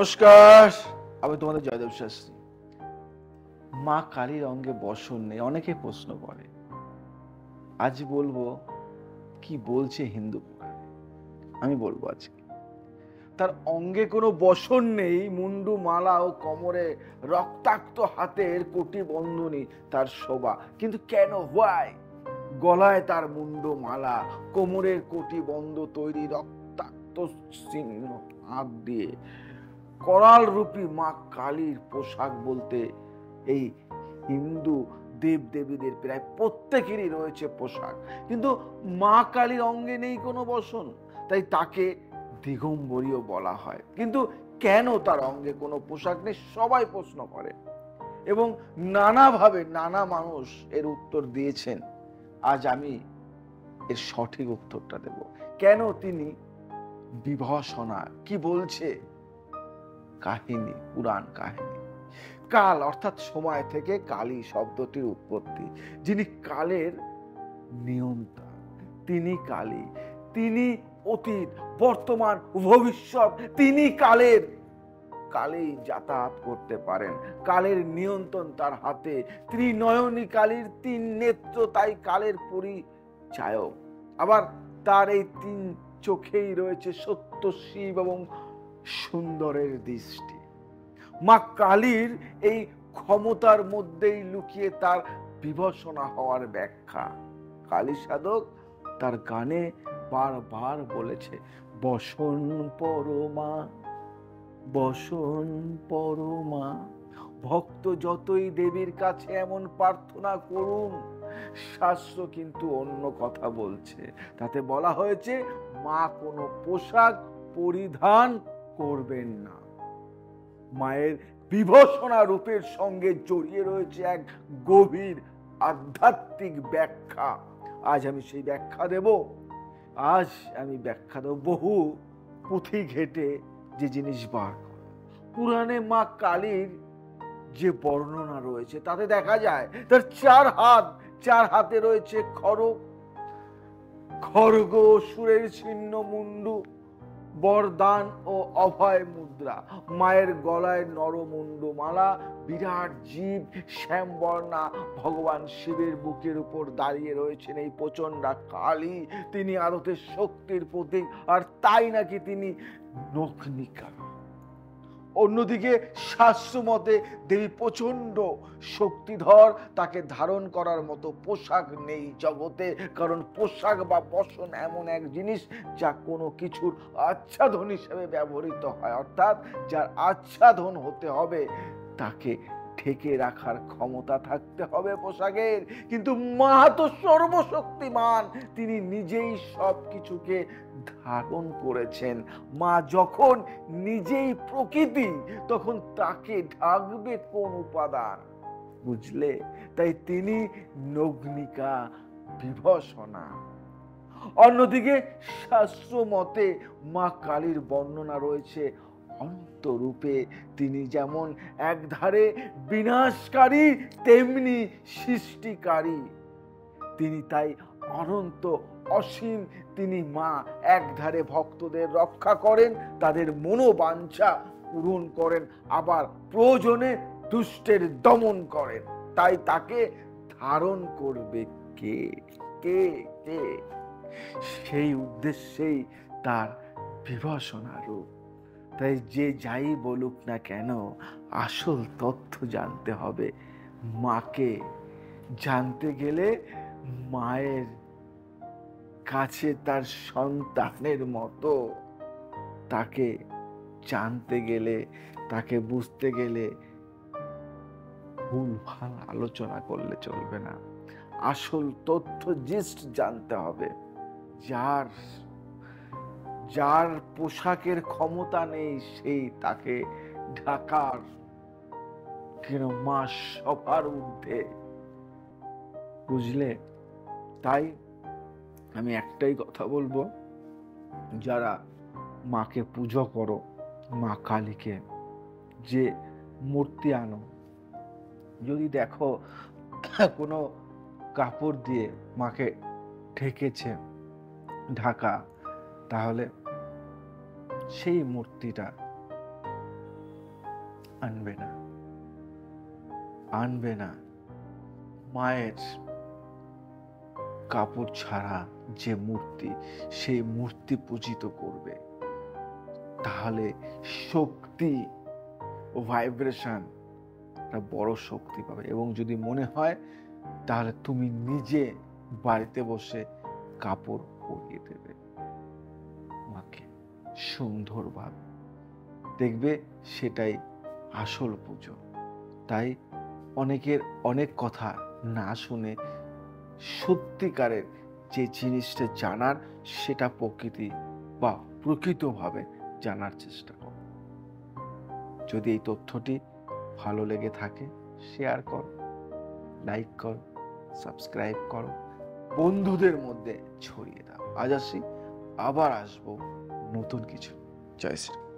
নমস্কার, আমি তোমাদের জয়দেব শাস্ত্রী। মা কালীর অঙ্গে বসন নেই, অনেকে প্রশ্ন করে। আজ বলবো কি বলছে হিন্দু পুরাণে। আমি বলবো আজকে তার অঙ্গে কোনো বসন নেই, মুন্ডু মালা ও কোমরে রক্তাক্ত হাতের কোটি বন্ধনী তার শোভা। কিন্তু কেন, হোয়াই? গলায় তার মুন্ডু মালা, কোমরের কোটি বন্ধ তৈরি রক্তাক্ত চিহ্ন হাত দিয়ে। করাল রূপী মা কালীর পোশাক বলতে এই হিন্দু দেব দেবীদের প্রায় প্রত্যেকেরই রয়েছে পোশাক, কিন্তু মা কালীর অঙ্গে নেই কোনো বসন, তাই তাকে দিগম্বরীও বলা হয়। কিন্তু কেন তার অঙ্গে কোনো পোশাক নেই, সবাই প্রশ্ন করে এবং নানাভাবে নানা মানুষ এর উত্তর দিয়েছেন। আজ আমি এর সঠিক উত্তরটা দেব। কেন তিনি বিভৎসনা, কি বলছে কাহিনী, পুরাণ কাহিনী। কাল অর্থাৎ সময় থেকে কালী শব্দটির উৎপত্তি। যিনি কালের নিয়ন্তা, তিনি কালী। তিনি অতীত, বর্তমান, ভবিষ্যৎ, তিনি কালেই যাতায়াত করতে পারেন। কালের নিয়ন্ত্রণ তার হাতে। ত্রিনয়নী কালীর তিন নেত্র, তাই কালের পরিচায়ক। আবার তার এই তিন চোখেই রয়েছে সত্য, শিব এবং সুন্দরের দৃষ্টি। মা কালীর এই ক্ষমতার মধ্যেই লুকিয়ে তার বিভৎসনা হওয়ার ব্যাখ্যা। কালী সাধক তার গানে বারবার বলেছে, বসন পরমা, বসন পরমা। ভক্ত যতই দেবীর কাছে এমন প্রার্থনা করুন, শাস্ত্র কিন্তু অন্য কথা বলছে। তাতে বলা হয়েছে মা কোনো পোশাক পরিধান করবেন না। মায়ের বিভৎসনা রূপের সঙ্গে জড়িয়ে রয়েছে এক গভীর আধ্যাত্মিক ব্যাখ্যা। আজ আমি সেই ব্যাখ্যা দেব। বহু পুঁথি ঘেটে যে জিনিস বার করে পুরাণে মা কালীর যে বর্ণনা রয়েছে তাতে দেখা যায় তার চার হাতে রয়েছে খড়গ, সুরের ছিন্ন মুন্ডু, বরদান ও অভয় মুদ্রা। মায়ের গলায় নরমুন্ডু মালা, বিরাট জীব, শ্যামবর্ণা ভগবান শিবের বুকের উপর দাঁড়িয়ে রয়েছেন এই প্রচন্ডা কালী। তিনি আরতের শক্তির প্রতীক, আর তাই নাকি তিনি নগ্নিকা। অন্যদিকে শাস্ত্র মতে দেবী প্রচন্ড শক্তিধর, তাকে ধারণ করার মতো পোশাক নেই জগতে। কারণ পোশাক বা বসন এমন এক জিনিস যা কোনো কিছুর আচ্ছাদন হিসেবে ব্যবহৃত হয়, অর্থাৎ যার আচ্ছাদন হতে হবে তাকে ঢেকে রাখার ক্ষমতা থাকতে হবে পোশাকের। কিন্তু মা তো সর্বশক্তিমান, তিনি নিজেই সব কিছুকে ধারণ করেছেন। মা যখন নিজেই প্রকৃতি, তখন তাকে ঢাকবে কোন উপাদান? বুঝলে? তাই তিনি নগ্নিকা, বিভৎসনা। অন্যদিকে শাস্ত্র মতে মা কালীর বর্ণনা রয়েছে অন্তরূপে। তিনি যেমন একধারে বিনাশকারী, তেমনি সৃষ্টিকারী। তিনি তাই অনন্ত, অসীম। তিনি মা একধারে ভক্তদের রক্ষা করেন, তাদের মনোবাঞ্ছা পূরণ করেন, আবার প্রয়োজনে দুষ্টের দমন করেন। তাই তাকে ধারণ করবে কে? সেই উদ্দেশ্যেই তার বিভৎসনা রূপ। তাই যে যাই বলুক না কেন, আসল তথ্য জানতে হবে। মাকে জানতে গেলে মায়ের কাছে তার সন্তানের মতো, তাকে জানতে গেলে, তাকে বুঝতে গেলে ভুলভাল আলোচনা করলে চলবে না। আসল তথ্য জিস্ট জানতে হবে। যার পোশাকের ক্ষমতা নেই, সেই তাকে ঢাকার, কেন মা সবার ঊর্ধ্বে। বুঝলে? তাই আমি একটাই কথা বলবো, যারা মাকে পুজো করো, মা কালীকে, যে মূর্তি আনো, যদি দেখো কোনো কাপড় দিয়ে মাকে ঢেকেছে, ঢাকা, তাহলে সেই মূর্তিটা আনবে না, আনবে না। মায়ের কাপড় ছাড়া যে মূর্তি, সেই মূর্তি পূজিত করবে, তাহলে শক্তি ও ভাইব্রেশন একটা বড় শক্তি পাবে। এবং যদি মনে হয়, তাহলে তুমি নিজে বাড়িতে বসে কাপড় পরিয়ে দেবে মাকে সুন্দরভাবে, দেখবে সেটাই আসল পুজো। তাই অনেকের অনেক কথা না শুনে সত্যিকারের যে জিনিসটা জানার, সেটা প্রকৃতি বা প্রকৃতভাবে জানার চেষ্টা করো। যদি এই তথ্যটি ভালো লেগে থাকে, শেয়ার করো, লাইক করো, সাবস্ক্রাইব করো, বন্ধুদের মধ্যে ছড়িয়ে দাও। আজ আসি, আবার আসবো নতুন কিছু। জয় শ্রী।